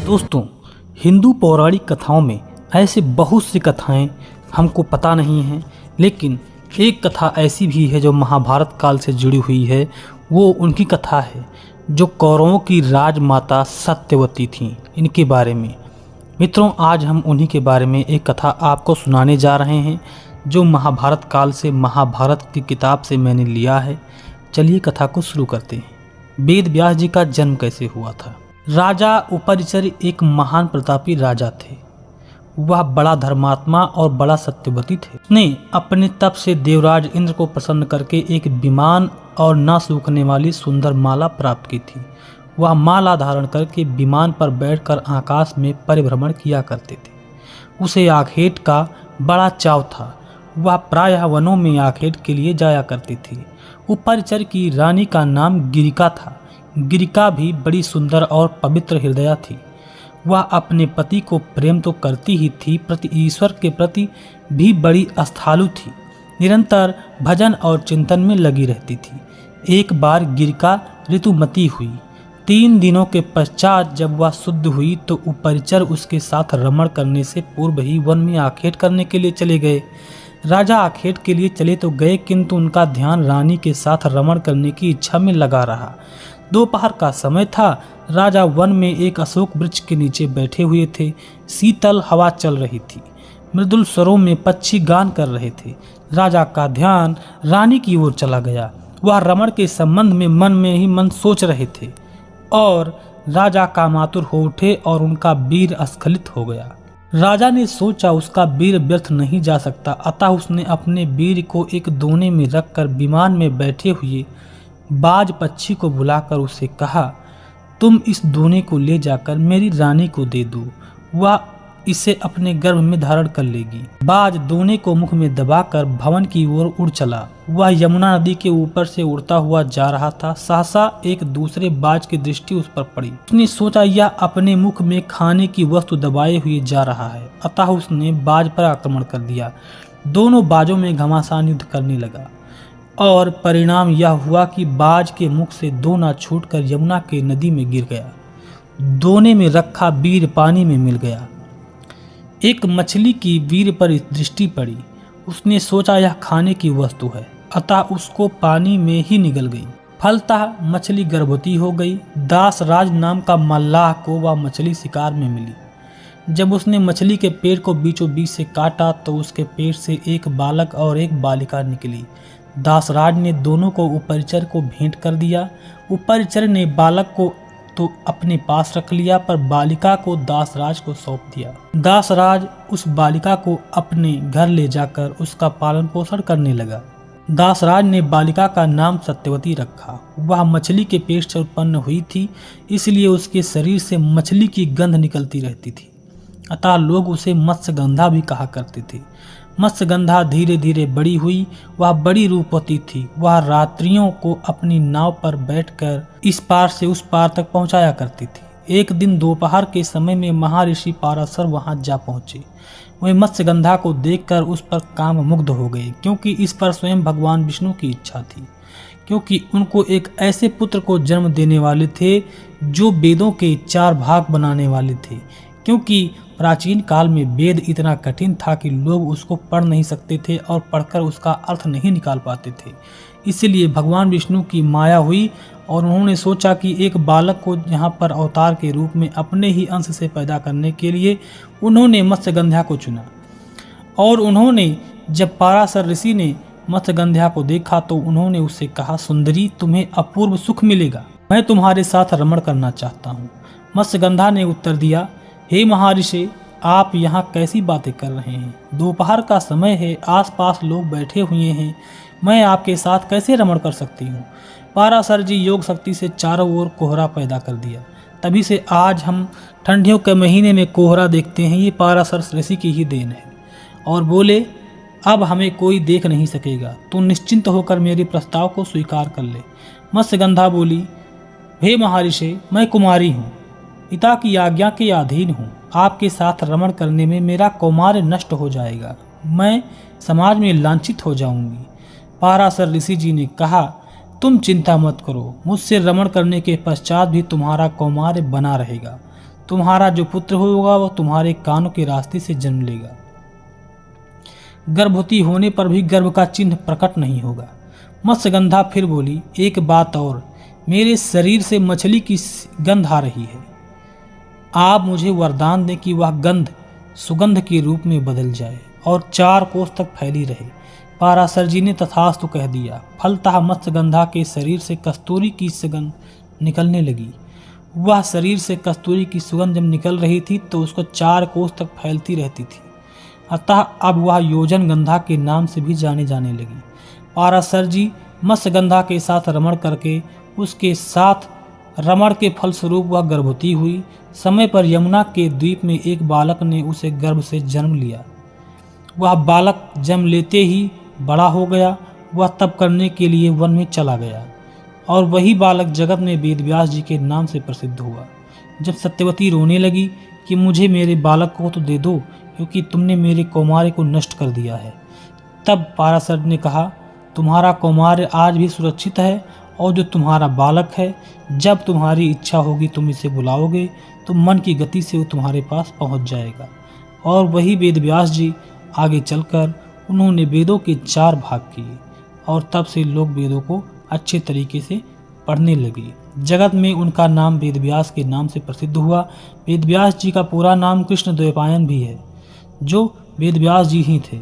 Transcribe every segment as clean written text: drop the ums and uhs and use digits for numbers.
दोस्तों, हिंदू पौराणिक कथाओं में ऐसे बहुत सी कथाएं हमको पता नहीं हैं, लेकिन एक कथा ऐसी भी है जो महाभारत काल से जुड़ी हुई है। वो उनकी कथा है जो कौरवों की राजमाता सत्यवती थीं। इनके बारे में मित्रों, आज हम उन्हीं के बारे में एक कथा आपको सुनाने जा रहे हैं जो महाभारत काल से, महाभारत की किताब से मैंने लिया है। चलिए कथा को शुरू करते हैं। वेद व्यास जी का जन्म कैसे हुआ था। राजा उपरिचर एक महान प्रतापी राजा थे। वह बड़ा धर्मात्मा और बड़ा सत्यवती थे। उसने अपने तप से देवराज इंद्र को प्रसन्न करके एक विमान और न सूखने वाली सुंदर माला प्राप्त की थी। वह माला धारण करके विमान पर बैठकर आकाश में परिभ्रमण किया करते थे। उसे आखेट का बड़ा चाव था। वह प्रायः वनों में आखेट के लिए जाया करती थी। उपरिचर की रानी का नाम गिरिका था। गिरिका भी बड़ी सुंदर और पवित्र हृदया थी। वह अपने पति को प्रेम तो करती ही थी, प्रति ईश्वर के प्रति भी बड़ी आस्थालु थी। निरंतर भजन और चिंतन में लगी रहती थी। एक बार गिरिका ऋतुमती हुई। 3 दिनों के पश्चात जब वह शुद्ध हुई तो उपरिचर उसके साथ रमण करने से पूर्व ही वन में आखेट करने के लिए चले गए। राजा आखेट के लिए चले तो गए, किंतु उनका ध्यान रानी के साथ रमण करने की इच्छा में लगा रहा। दोपहर का समय था। राजा वन में एक अशोक वृक्ष के नीचे बैठे हुए थे। शीतल हवा चल रही थी। मृदुल स्वरों में पक्षी गान कर रहे थे। राजा का ध्यान रानी की ओर चला गया। वह रमण के संबंध में मन में ही मन सोच रहे थे और राजा कामातुर हो उठे और उनका वीर अस्खलित हो गया। राजा ने सोचा उसका वीर व्यर्थ नहीं जा सकता, अतः उसने अपने वीर को एक दोने में रखकर विमान में बैठे हुए बाज पक्षी को बुलाकर उसे कहा, तुम इस दोने को ले जाकर मेरी रानी को दे दो, वह इसे अपने गर्भ में धारण कर लेगी। बाज दोने को मुख में दबाकर भवन की ओर उड़ चला। वह यमुना नदी के ऊपर से उड़ता हुआ जा रहा था। सहसा एक दूसरे बाज की दृष्टि उस पर पड़ी। उसने सोचा यह अपने मुख में खाने की वस्तु दबाए हुए जा रहा है, अतः उसने बाज पर आक्रमण कर दिया। दोनों बाजों में घमासान युद्ध करने लगा और परिणाम यह हुआ कि बाज के मुख से दोना छूटकर यमुना के नदी में गिर गया। दोने में रखा वीर पानी में मिल गया। एक मछली की वीर पर दृष्टि पड़ी। उसने सोचा यह खाने की वस्तु है, अतः उसको पानी में ही निगल गई। फलतः मछली गर्भवती हो गई। दासराज नाम का मल्लाह को वह मछली शिकार में मिली। जब उसने मछली के पेट को बीचों बीच से काटा तो उसके पेट से एक बालक और एक बालिका निकली। दासराज ने दोनों को उपरिचर को भेंट कर दिया। उपरिचर ने बालक को तो अपने पास रख लिया, पर बालिका को दासराज को सौंप दिया। दासराज उस बालिका को अपने घर ले जाकर उसका पालन पोषण करने लगा। दासराज ने बालिका का नाम सत्यवती रखा। वह मछली के पेट से उत्पन्न हुई थी, इसलिए उसके शरीर से मछली की गंध निकलती रहती थी, अतः लोग उसे मत्स्यगंधा भी कहा करते थे। मत्स्यगंधा धीरे धीरे बड़ी हुई। वह बड़ी रूपवती थी। वह रात्रियों को अपनी नाव पर बैठकर इस पार से उस पार तक पहुंचाया करती थी। एक दिन दोपहर के समय में महर्षि पाराशर वहां जा पहुंचे। वे मत्स्यगंधा को देखकर उस पर काम मुग्ध हो गए, क्योंकि इस पर स्वयं भगवान विष्णु की इच्छा थी, क्योंकि उनको एक ऐसे पुत्र को जन्म देने वाले थे जो वेदों के 4 भाग बनाने वाले थे। क्योंकि प्राचीन काल में वेद इतना कठिन था कि लोग उसको पढ़ नहीं सकते थे और पढ़कर उसका अर्थ नहीं निकाल पाते थे। इसलिए भगवान विष्णु की माया हुई और उन्होंने सोचा कि एक बालक को यहाँ पर अवतार के रूप में अपने ही अंश से पैदा करने के लिए उन्होंने मत्स्यगंधा को चुना। और उन्होंने जब पाराशर ऋषि ने मत्स्यगंधा को देखा तो उन्होंने उससे कहा, सुंदरी, तुम्हें अपूर्व सुख मिलेगा, मैं तुम्हारे साथ रमण करना चाहता हूँ। मत्स्यगंधा ने उत्तर दिया, हे महर्षि, आप यहाँ कैसी बातें कर रहे हैं? दोपहर का समय है, आसपास लोग बैठे हुए हैं, मैं आपके साथ कैसे रमण कर सकती हूँ? पाराशर जी योग शक्ति से चारों ओर कोहरा पैदा कर दिया। तभी से आज हम ठंडियों के महीने में कोहरा देखते हैं। ये पाराशर ऋषि की ही देन है। और बोले, अब हमें कोई देख नहीं सकेगा, तू निश्चिंत होकर मेरे प्रस्ताव को स्वीकार कर ले। मत्स्यगंधा बोली, हे महर्षि, मैं कुमारी हूँ, पिता की आज्ञा के अधीन हूँ। आपके साथ रमण करने में मेरा कौमार्य नष्ट हो जाएगा, मैं समाज में लांछित हो जाऊंगी। पाराशर ऋषि जी ने कहा, तुम चिंता मत करो, मुझसे रमण करने के पश्चात भी तुम्हारा कौमार्य बना रहेगा। तुम्हारा जो पुत्र होगा वह तुम्हारे कानों के रास्ते से जन्म लेगा। गर्भवती होने पर भी गर्भ का चिन्ह प्रकट नहीं होगा। मत्स्यगंधा फिर बोली, एक बात और, मेरे शरीर से मछली की गंध आ रही है। आप मुझे वरदान दें कि वह गंध सुगंध के रूप में बदल जाए और 4 कोस तक फैली रहे। पाराशर जी ने तथास्तु कह दिया। फलतः मत्स्यगंधा के शरीर से कस्तूरी की सुगंध निकलने लगी। वह शरीर से कस्तूरी की सुगंध जब निकल रही थी तो उसको 4 कोस तक फैलती रहती थी। अतः अब वह योजन गंधा के नाम से भी जाने जाने लगी। पाराशर जी मत्स्यगंधा के साथ रमण करके उसके साथ रमण के फलस्वरूप वह गर्भवती हुई। समय पर यमुना के द्वीप में एक बालक ने उसे गर्भ से जन्म लिया। वह बालक जन्म लेते ही बड़ा हो गया। वह तप करने के लिए वन में चला गया और वही बालक जगत में वेदव्यास जी के नाम से प्रसिद्ध हुआ। जब सत्यवती रोने लगी कि मुझे मेरे बालक को तो दे दो, क्योंकि तुमने मेरे कौमार्य को नष्ट कर दिया है, तब पाराशर ने कहा, तुम्हारा कौमार्य आज भी सुरक्षित है और जो तुम्हारा बालक है, जब तुम्हारी इच्छा होगी तुम इसे बुलाओगे तो मन की गति से वो तुम्हारे पास पहुंच जाएगा। और वही वेदव्यास जी आगे चलकर उन्होंने वेदों के 4 भाग किए और तब से लोग वेदों को अच्छे तरीके से पढ़ने लगे। जगत में उनका नाम वेदव्यास के नाम से प्रसिद्ध हुआ। वेदव्यास जी का पूरा नाम कृष्ण द्वैपायन भी है, जो वेदव्यास जी ही थे।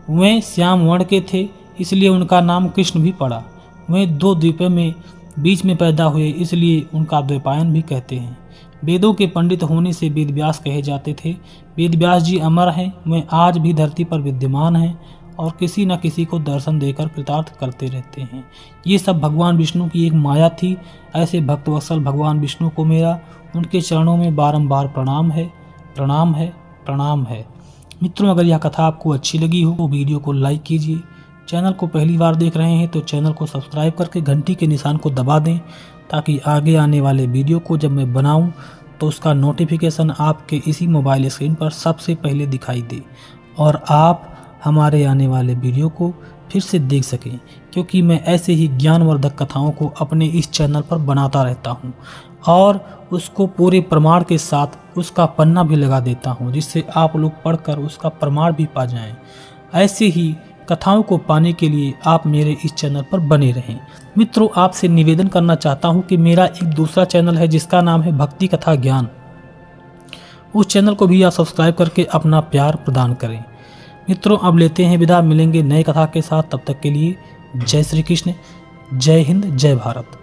वे श्याम वर्ण के थे, इसलिए उनका नाम कृष्ण भी पड़ा। वे 2 द्वीपों में बीच में पैदा हुए, इसलिए उनका द्वैपायन भी कहते हैं। वेदों के पंडित होने से वेदव्यास कहे जाते थे। वेदव्यास जी अमर हैं, वे आज भी धरती पर विद्यमान हैं और किसी न किसी को दर्शन देकर कृतार्थ करते रहते हैं। ये सब भगवान विष्णु की एक माया थी। ऐसे भक्तवत्सल भगवान विष्णु को मेरा उनके चरणों में बारंबार प्रणाम है, प्रणाम है, प्रणाम है। मित्रों, अगर यह कथा आपको अच्छी लगी हो तो वीडियो को लाइक कीजिए। चैनल को पहली बार देख रहे हैं तो चैनल को सब्सक्राइब करके घंटी के निशान को दबा दें, ताकि आगे आने वाले वीडियो को जब मैं बनाऊं तो उसका नोटिफिकेशन आपके इसी मोबाइल स्क्रीन पर सबसे पहले दिखाई दे और आप हमारे आने वाले वीडियो को फिर से देख सकें, क्योंकि मैं ऐसे ही ज्ञानवर्धक कथाओं को अपने इस चैनल पर बनाता रहता हूं और उसको पूरे प्रमाण के साथ उसका पन्ना भी लगा देता हूं, जिससे आप लोग पढ़कर उसका प्रमाण भी पा जाएं। ऐसे ही कथाओं को पाने के लिए आप मेरे इस चैनल पर बने रहें। मित्रों, आपसे निवेदन करना चाहता हूं कि मेरा एक दूसरा चैनल है जिसका नाम है भक्ति कथा ज्ञान। उस चैनल को भी आप सब्सक्राइब करके अपना प्यार प्रदान करें। मित्रों, अब लेते हैं विदा, मिलेंगे नए कथा के साथ। तब तक के लिए जय श्री कृष्ण, जय हिंद, जय भारत।